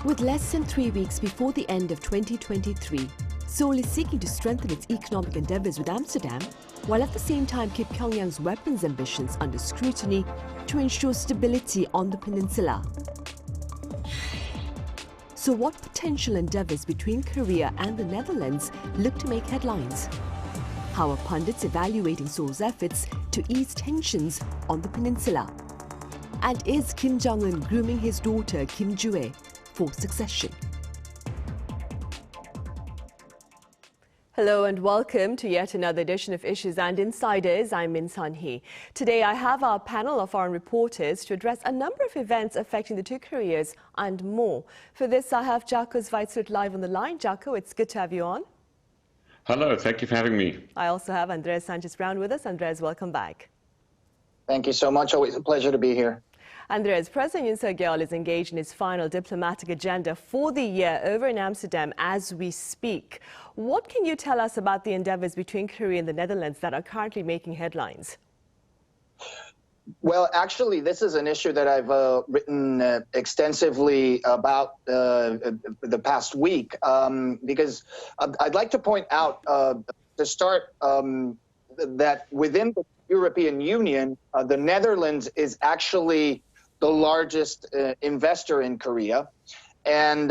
With less than 3 weeks before the end of 2023, Seoul is seeking to strengthen its economic endeavors with Amsterdam, while at the same time keep Pyongyang's weapons ambitions under scrutiny to ensure stability on the peninsula. So what potential endeavors between Korea and the Netherlands look to make headlines? How are pundits evaluating Seoul's efforts to ease tensions on the peninsula? And is Kim Jong-un grooming his daughter Kim Joo-ae for succession? Hello and welcome to yet another edition of Issues and Insiders. I'm Min Sun-hee. Today I have our panel of foreign reporters to address a number of events affecting the two Koreas and more. For this I have Jacco Zwetsloot live on the line. Jacco, it's good to have you on. Hello, thank you for having me. I also have Andres Sanchez Braun with us. Andres, welcome back. Thank you so much. Always a pleasure to be here. Andres, President Yoon Suk Yeol is engaged in his final diplomatic agenda for the year over in Amsterdam as we speak. What can you tell us about the endeavors between Korea and the Netherlands that are currently making headlines? Well, actually, this is an issue that I've written extensively about the past week, because I'd like to point out to start that within the European Union, the Netherlands is actually the largest investor in Korea. And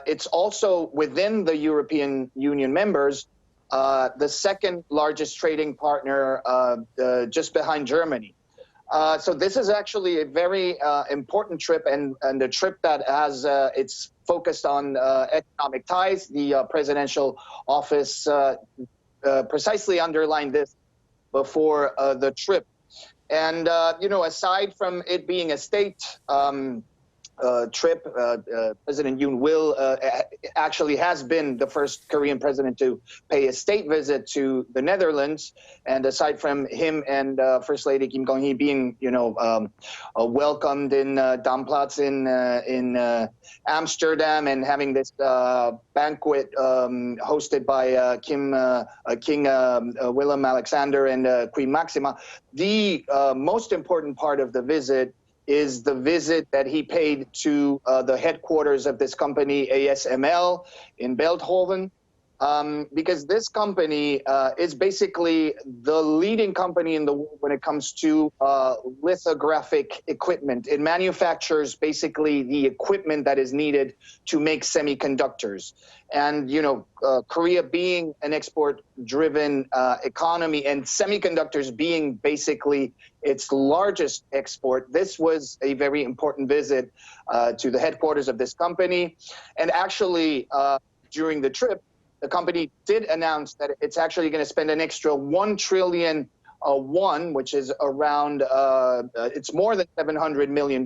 it's also within the European Union members, the second largest trading partner just behind Germany. So this is actually a very important trip and a trip that has it's focused on economic ties. The presidential office precisely underlined this before the trip. And, you know, aside from it being a state trip, President Yoon actually has been the first Korean president to pay a state visit to the Netherlands. And aside from him and First Lady Kim Jong-hee being, you know, welcomed in Damplatz in Amsterdam and having this banquet hosted by King Willem Alexander and Queen Maxima, the most important part of the visit is the visit that he paid to the headquarters of this company, ASML, in Veldhoven, because this company is basically the leading company in the world when it comes to lithographic equipment. It manufactures basically the equipment that is needed to make semiconductors. And, you know, Korea being an export-driven economy and semiconductors being basically its largest export, this was a very important visit to the headquarters of this company. And actually, during the trip, the company did announce that it's actually going to spend an extra 1 trillion won, which is around, it's more than $700 million,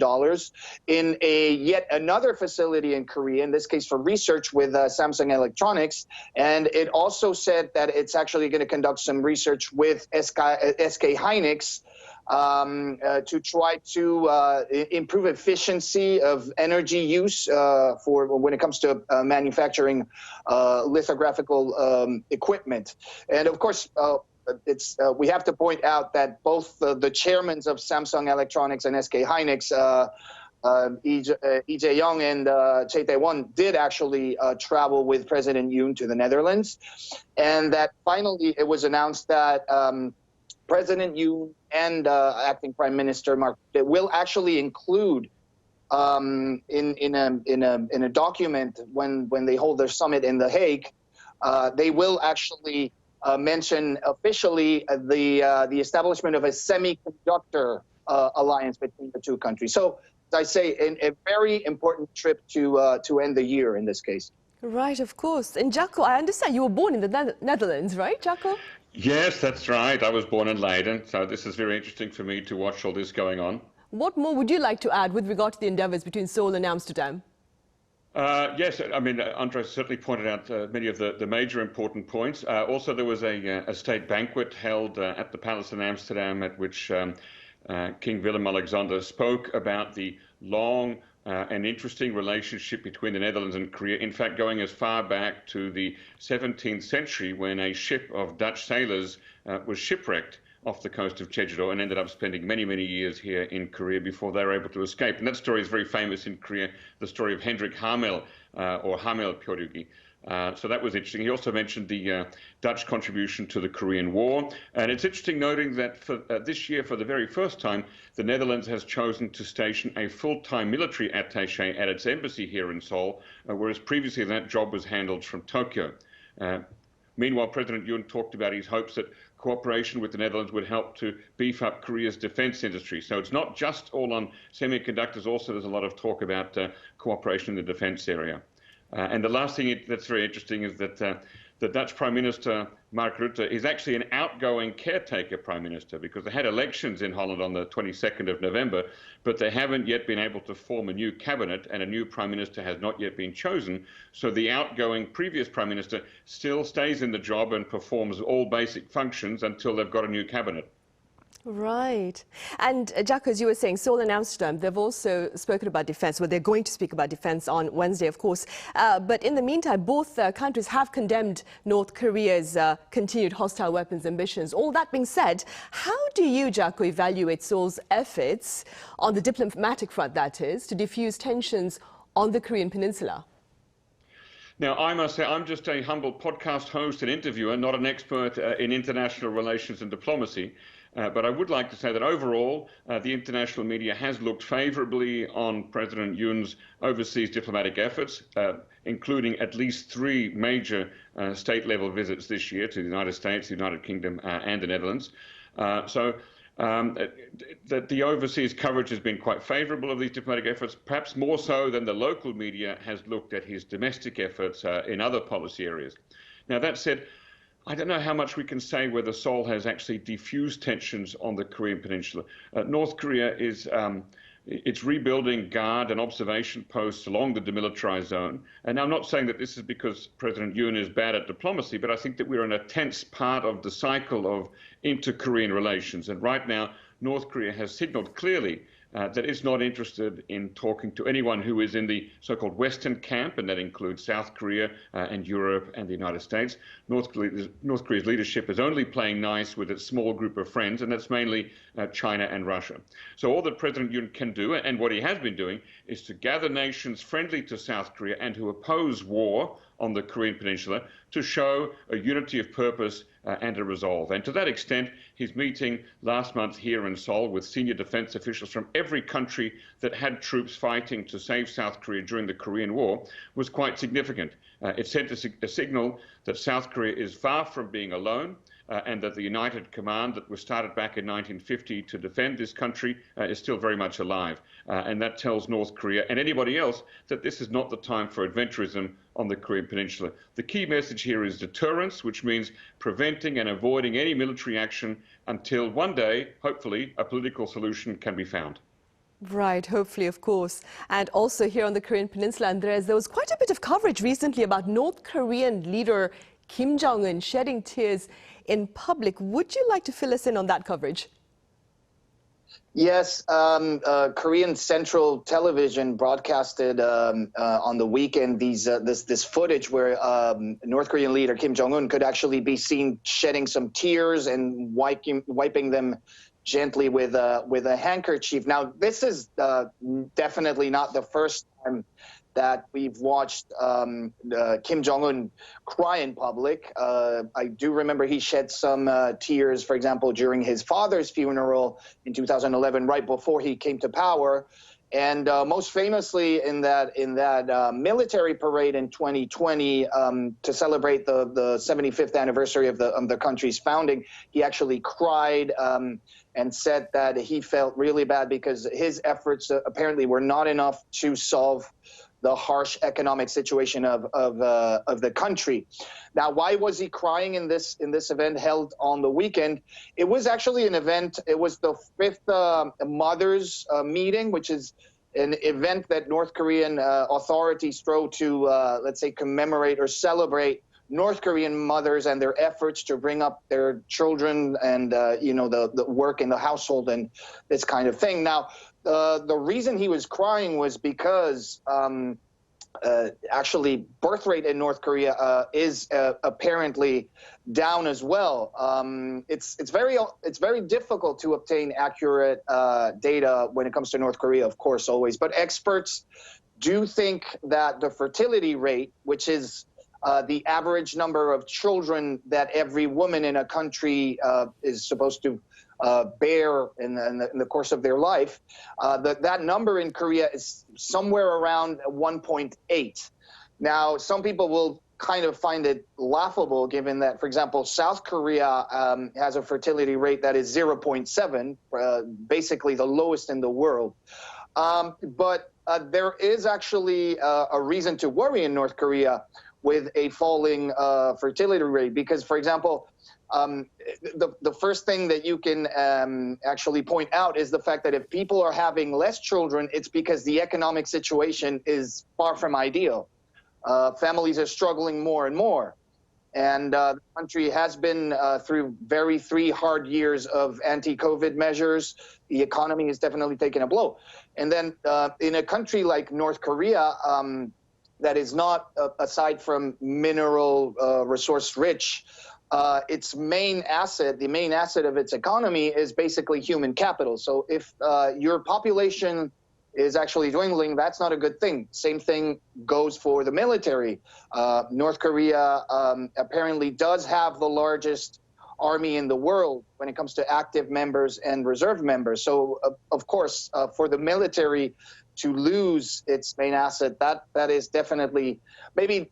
in yet another facility in Korea, in this case for research with Samsung Electronics. And it also said that it's actually going to conduct some research with SK Hynix to try to improve efficiency of energy use for when it comes to manufacturing lithographical equipment. And of course, we have to point out that both the chairmen of Samsung Electronics and SK Hynix, Lee Jae-young and Choi Tae-won, did actually travel with President Yoon to the Netherlands. And that finally it was announced that President Yoon and Acting Prime Minister Mark Rutte will actually include in a document when they hold their summit in The Hague, they will actually mention officially the establishment of a semiconductor alliance between the two countries. So, as I say, a very important trip to end the year in this case. Right, of course. And Jacco, I understand you were born in the Netherlands, right, Jacco? Yes, that's right. I was born in Leiden, so this is very interesting for me to watch all this going on. What more would you like to add with regard to the endeavors between Seoul and Amsterdam? Yes, I mean, Andres certainly pointed out many of the major important points. Also, there was a state banquet held at the palace in Amsterdam at which King Willem Alexander spoke about the long an interesting relationship between the Netherlands and Korea, in fact going as far back to the 17th century when a ship of Dutch sailors was shipwrecked off the coast of Jeju-do and ended up spending many, many years here in Korea before they were able to escape. And that story is very famous in Korea, the story of Hendrik Hamel, or Hamel Pyoryugi. So that was interesting. He also mentioned the Dutch contribution to the Korean War. And it's interesting noting that for this year, for the very first time, the Netherlands has chosen to station a full-time military attaché at its embassy here in Seoul, whereas previously that job was handled from Tokyo. Meanwhile, President Yoon talked about his hopes that cooperation with the Netherlands would help to beef up Korea's defense industry. So it's not just all on semiconductors. Also, there's a lot of talk about cooperation in the defense area. And the last thing that's very interesting is that the Dutch Prime Minister, Mark Rutte, is actually an outgoing caretaker Prime Minister because they had elections in Holland on the 22nd of November, but they haven't yet been able to form a new cabinet and a new Prime Minister has not yet been chosen. So the outgoing previous Prime Minister still stays in the job and performs all basic functions until they've got a new cabinet. Right. And Jacco, as you were saying, Seoul and Amsterdam, they've also spoken about defense. Well, they're going to speak about defense on Wednesday, of course. But in the meantime, both countries have condemned North Korea's continued hostile weapons ambitions. All that being said, how do you, Jacco, evaluate Seoul's efforts on the diplomatic front, that is, to defuse tensions on the Korean peninsula? Now, I must say, I'm just a humble podcast host and interviewer, not an expert in international relations and diplomacy. But I would like to say that overall, the international media has looked favorably on President Yoon's overseas diplomatic efforts, including at least 3 major state-level visits this year to the United States, the United Kingdom, and the Netherlands. So the overseas coverage has been quite favorable of these diplomatic efforts, perhaps more so than the local media has looked at his domestic efforts in other policy areas. Now, that said, I don't know how much we can say whether Seoul has actually defused tensions on the Korean peninsula. North Korea is it's rebuilding guard and observation posts along the demilitarized zone. And I'm not saying that this is because President Yoon is bad at diplomacy, but I think that we're in a tense part of the cycle of inter-Korean relations. And right now, North Korea has signaled clearly that it's not interested in talking to anyone who is in the so-called Western camp, and that includes South Korea and Europe and the United States. North Korea's leadership is only playing nice with its small group of friends, and that's mainly China and Russia. So all that President Yoon can do, and what he has been doing, is to gather nations friendly to South Korea and who oppose war on the Korean peninsula to show a unity of purpose and a resolve. And to that extent, his meeting last month here in Seoul with senior defense officials from every country that had troops fighting to save South Korea during the Korean War was quite significant. It sent a signal that South Korea is far from being alone, and that the United Command that was started back in 1950 to defend this country is still very much alive. And that tells North Korea and anybody else that this is not the time for adventurism on the Korean peninsula. The key message here is deterrence, which means preventing and avoiding any military action until one day, hopefully, a political solution can be found. Right, hopefully, of course. And also here on the Korean peninsula, Andres, there was quite a bit of coverage recently about North Korean leader Kim Jong-un shedding tears in public. Would you like to fill us in on that coverage? Yes, Korean Central Television broadcasted on the weekend this footage where North Korean leader Kim Jong-un could actually be seen shedding some tears and wiping them gently with a handkerchief. Now, this is definitely not the first time that we've watched Kim Jong-un cry in public. I do remember he shed some tears, for example, during his father's funeral in 2011, right before he came to power. And most famously in that military parade in 2020 to celebrate the 75th anniversary of the country's founding, he actually cried and said that he felt really bad because his efforts apparently were not enough to solve the harsh economic situation of the country. Now, why was he crying in this event held on the weekend? It was actually an event. It was the 5th Mothers meeting, which is an event that North Korean authorities throw to, let's say, commemorate or celebrate North Korean mothers and their efforts to bring up their children and, the work in the household and this kind of thing. Now, the reason he was crying was because actually birth rate in North Korea is apparently down as well. It's very difficult to obtain accurate data when it comes to North Korea, of course, always. But experts do think that the fertility rate, which is the average number of children that every woman in a country is supposed to bear in the course of their life, that number in Korea is somewhere around 1.8. Now, some people will kind of find it laughable, given that, for example, South Korea has a fertility rate that is 0.7, basically the lowest in the world. But there is actually a reason to worry in North Korea with a falling fertility rate, because, for example, the first thing that you can actually point out is the fact that if people are having less children, it's because the economic situation is far from ideal. Families are struggling more and more. And the country has been through three hard years of anti-COVID measures. The economy has definitely taken a blow. And then in a country like North Korea, that is not, aside from mineral resource rich, its main asset, the main asset of its economy is basically human capital. So if your population is actually dwindling, that's not a good thing. Same thing goes for the military. North Korea apparently does have the largest army in the world when it comes to active members and reserve members. So, of course, for the military to lose its main asset, that is definitely maybe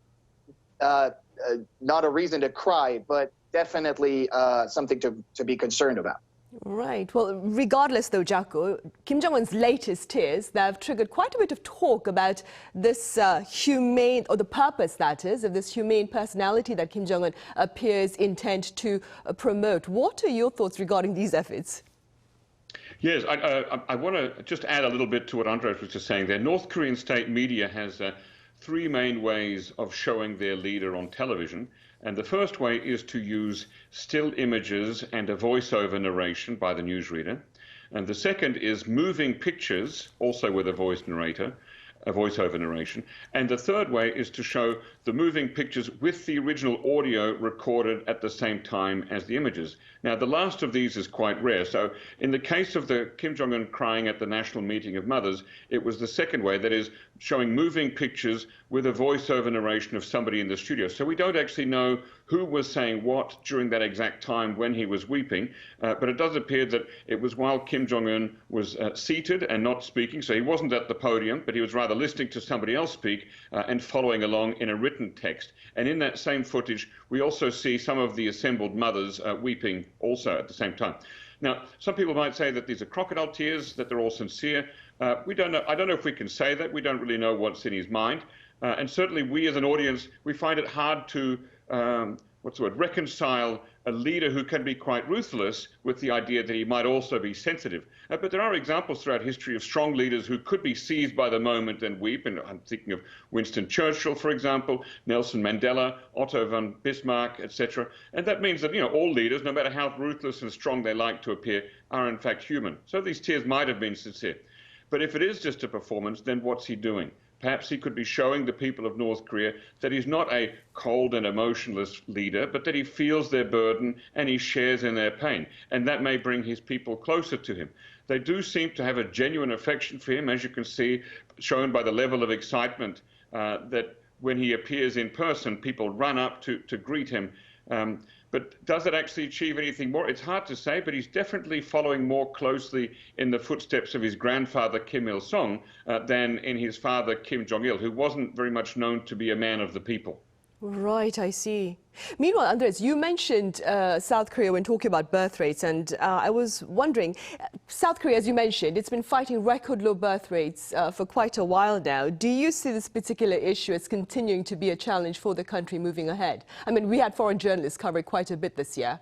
not a reason to cry, but definitely something to be concerned about. Right. Well, regardless, though, Jacco, Kim Jong-un's latest tears, they have triggered quite a bit of talk about this humane, or the purpose, that is, of this humane personality that Kim Jong-un appears intent to promote. What are your thoughts regarding these efforts? Yes, I want to just add a little bit to what Andres was just saying there. North Korean state media has three main ways of showing their leader on television. And the first way is to use still images and a voiceover narration by the newsreader. And the second is moving pictures, also with a voiceover narration. And the third way is to show the moving pictures with the original audio recorded at the same time as the images. Now, the last of these is quite rare. So in the case of the Kim Jong-un crying at the National Meeting of Mothers, it was the second way, that is, showing moving pictures with a voiceover narration of somebody in the studio. So we don't actually know who was saying what during that exact time when he was weeping, but it does appear that it was while Kim Jong-un was seated and not speaking, so he wasn't at the podium, but he was rather listening to somebody else speak and following along in a written text. And in that same footage, we also see some of the assembled mothers weeping also at the same time. Now, some people might say that these are crocodile tears, that they're all sincere. We don't know. I don't know if we can say that. We don't really know what's in his mind. And certainly we as an audience, we find it hard to reconcile a leader who can be quite ruthless with the idea that he might also be sensitive. But there are examples throughout history of strong leaders who could be seized by the moment and weep. And I'm thinking of Winston Churchill, for example, Nelson Mandela, Otto von Bismarck, etc. And that means that, all leaders, no matter how ruthless and strong they like to appear, are in fact human. So these tears might have been sincere. But if it is just a performance, then what's he doing? Perhaps he could be showing the people of North Korea that he's not a cold and emotionless leader, but that he feels their burden and he shares in their pain. And that may bring his people closer to him. They do seem to have a genuine affection for him, as you can see, shown by the level of excitement that when he appears in person, people run up to greet him. But does it actually achieve anything more? It's hard to say, but he's definitely following more closely in the footsteps of his grandfather, Kim Il-sung, than in his father, Kim Jong-il, who wasn't very much known to be a man of the people. Right, I see. Meanwhile, Andres, you mentioned South Korea when talking about birth rates, and I was wondering, South Korea, as you mentioned, it's been fighting record low birth rates for quite a while now. Do you see this particular issue as continuing to be a challenge for the country moving ahead? I mean, we had foreign journalists cover it quite a bit this year.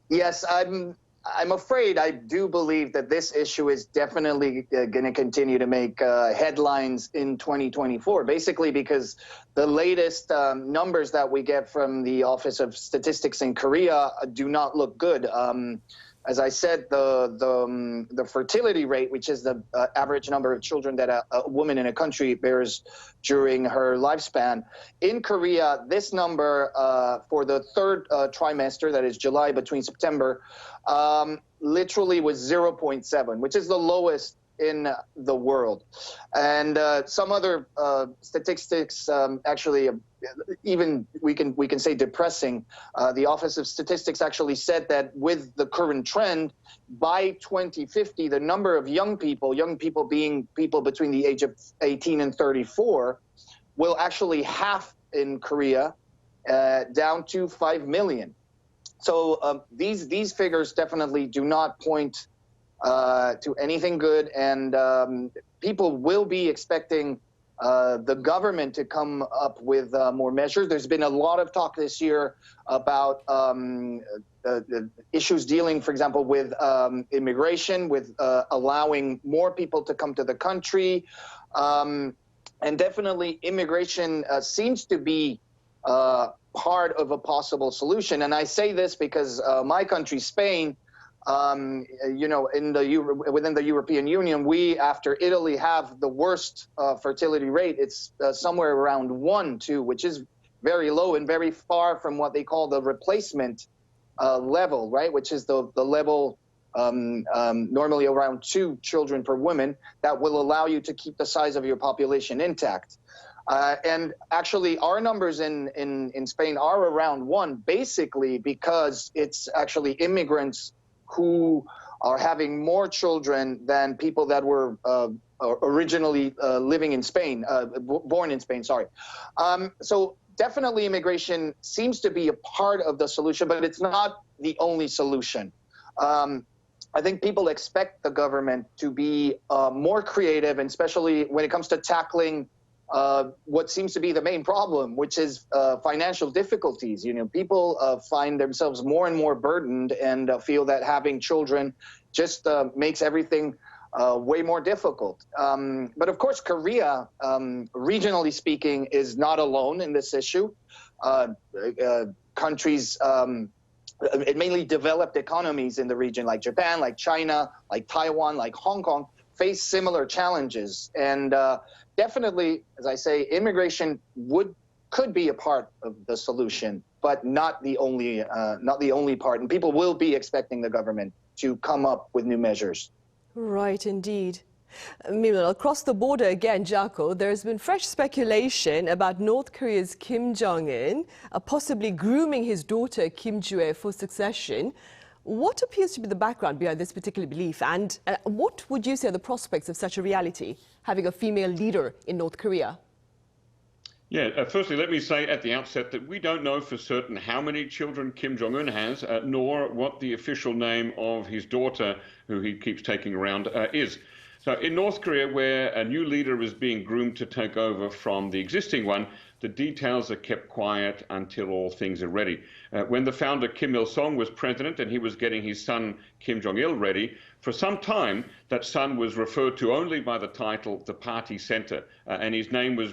Yes, I'm afraid I do believe that this issue is definitely going to continue to make headlines in 2024, basically because the latest numbers that we get from the Office of Statistics in Korea do not look good. as I said, the fertility rate, which is the average number of children that a woman in a country bears during her lifespan. In Korea, this number for the third trimester, that is July between September, literally was 0.7, which is the lowest in the world. And some other statistics actually even we can say depressing. The Office of Statistics actually said that with the current trend, by 2050, the number of young people being people between the age of 18 and 34, will actually halve in Korea, down to 5 million. So these figures definitely do not point to anything good, and people will be expecting the government to come up with more measures. There's been a lot of talk this year about issues dealing, for example, with immigration, with allowing more people to come to the country. And definitely immigration seems to be part of a possible solution. And I say this because my country, Spain, you know, within the European Union, we, after Italy, have the worst fertility rate. It's somewhere around 1, 2, which is very low and very far from what they call the replacement level, right? Which is the level normally around 2 children per woman that will allow you to keep the size of your population intact. And actually, our numbers in Spain are around 1, basically because it's actually immigrants who are having more children than people that were originally living in Spain, born in Spain, sorry. So definitely immigration seems to be a part of the solution, but it's not the only solution. I think people expect the government to be more creative, and especially when it comes to tackling what seems to be the main problem, which is financial difficulties. You know, people find themselves more and more burdened and feel that having children just makes everything way more difficult. But of course, Korea, regionally speaking, is not alone in this issue. Countries, mainly developed economies in the region, like Japan, like China, like Taiwan, like Hong Kong, face similar challenges. And definitely, as I say, immigration could be a part of the solution, but not the only part. And people will be expecting the government to come up with new measures. Right, indeed. Meanwhile, across the border again, Jacco, there has been fresh speculation about North Korea's Kim Jong-un possibly grooming his daughter Kim Joo-ae for succession. What appears to be the background behind this particular belief, and what would you say are the prospects of such a reality, having a female leader in North Korea? Yeah, firstly, let me say at the outset that we don't know for certain how many children Kim Jong-un has, nor what the official name of his daughter, who he keeps taking around, is. So in North Korea, where a new leader is being groomed to take over from the existing one, the details are kept quiet until all things are ready. When the founder Kim Il-sung was president and he was getting his son Kim Jong-il ready, for some time that son was referred to only by the title the Party Center, and his name was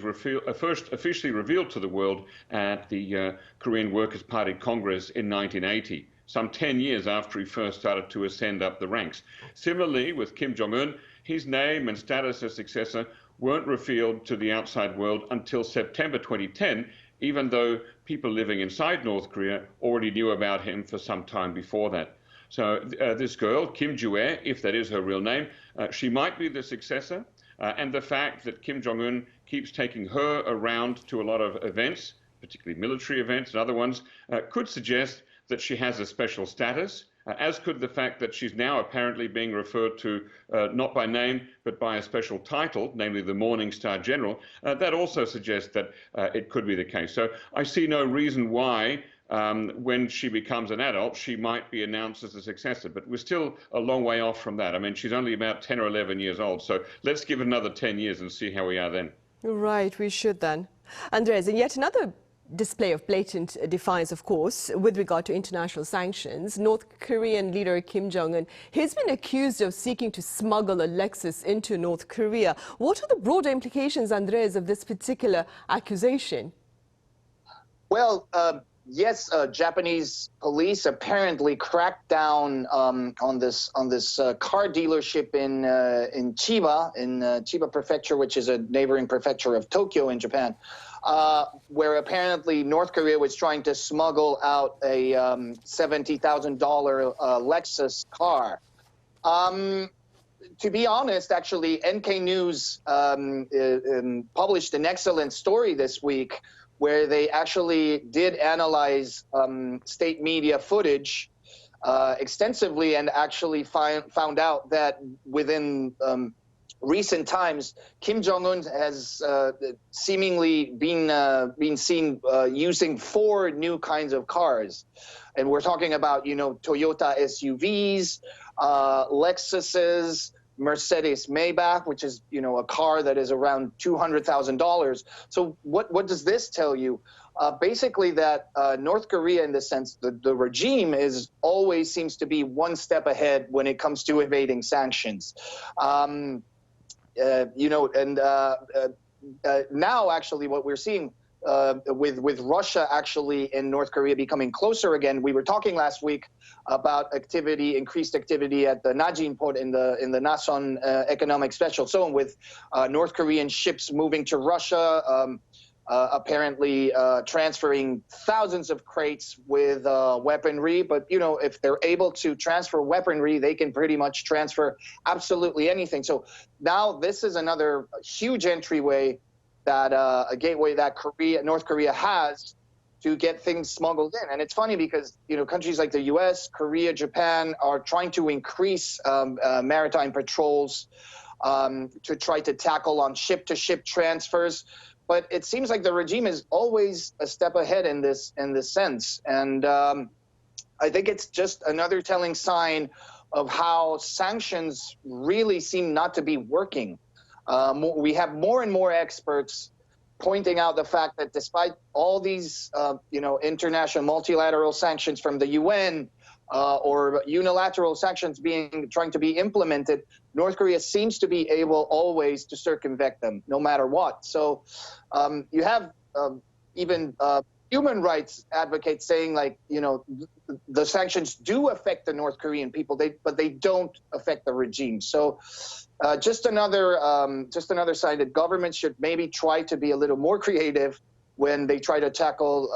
first officially revealed to the world at the Korean Workers' Party Congress in 1980. Some 10 years after he first started to ascend up the ranks. Similarly, with Kim Jong-un, his name and status as successor weren't revealed to the outside world until September 2010, even though people living inside North Korea already knew about him for some time before that. So this girl, Kim Joo-ae, if that is her real name, she might be the successor. And the fact that Kim Jong-un keeps taking her around to a lot of events, particularly military events and other ones, could suggest that she has a special status, as could the fact that she's now apparently being referred to not by name, but by a special title, namely the Morning Star General. That also suggests that it could be the case. So I see no reason why, when she becomes an adult, she might be announced as a successor. But we're still a long way off from that. I mean, she's only about 10 or 11 years old. So let's give it another 10 years and see how we are then. Right, we should then. Andres, and yet another display of blatant defiance, of course, with regard to international sanctions. North Korean leader Kim Jong-un, he's been accused of seeking to smuggle a Lexus into North Korea. What are the broader implications, Andres, of this particular accusation? Well, yes, Japanese police apparently cracked down on this car dealership in Chiba, Chiba Prefecture, which is a neighboring prefecture of Tokyo in Japan, where apparently North Korea was trying to smuggle out a $70,000 Lexus car. To be honest, actually, NK News published an excellent story this week where they actually did analyze state media footage extensively and actually found out that within recent times, Kim Jong-un has seemingly been seen using 4 new kinds of cars. And we're talking about, Toyota SUVs, Lexuses, Mercedes Maybach, which is, a car that is around $200,000. So what does this tell you? Basically that North Korea, in the sense, the regime always seems to be one step ahead when it comes to evading sanctions. Now actually what we're seeing with Russia actually and North Korea becoming closer again. We were talking last week about increased activity at the Najin port in the Nason economic special zone, with North Korean ships moving to Russia, apparently transferring thousands of crates with weaponry. But if they're able to transfer weaponry, they can pretty much transfer absolutely anything. So now this is another huge entryway, that a gateway that North Korea has to get things smuggled in. And it's funny because, countries like the US, Korea, Japan are trying to increase maritime patrols to try to tackle on ship-to-ship transfers. But it seems like the regime is always a step ahead in this sense. And I think it's just another telling sign of how sanctions really seem not to be working. We have more and more experts pointing out the fact that despite all these, international multilateral sanctions from the UN or unilateral sanctions trying to be implemented, North Korea seems to be able always to circumvent them, no matter what. So you have even human rights advocates saying, like, the sanctions do affect the North Korean people, but they don't affect the regime. So just another sign that governments should maybe try to be a little more creative when they try to tackle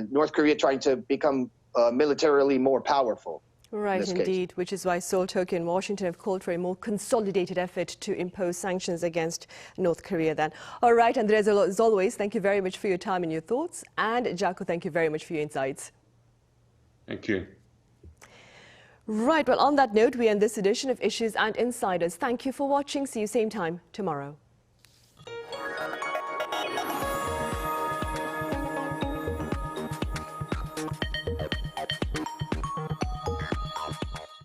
North Korea trying to become militarily more powerful. Right, indeed, which is why Seoul, Tokyo and Washington have called for a more consolidated effort to impose sanctions against North Korea then. All right, Andres, as always, thank you very much for your time and your thoughts. And Jacco, thank you very much for your insights. Thank you. Right, well, on that note, we end this edition of Issues and Insiders. Thank you for watching. See you same time tomorrow.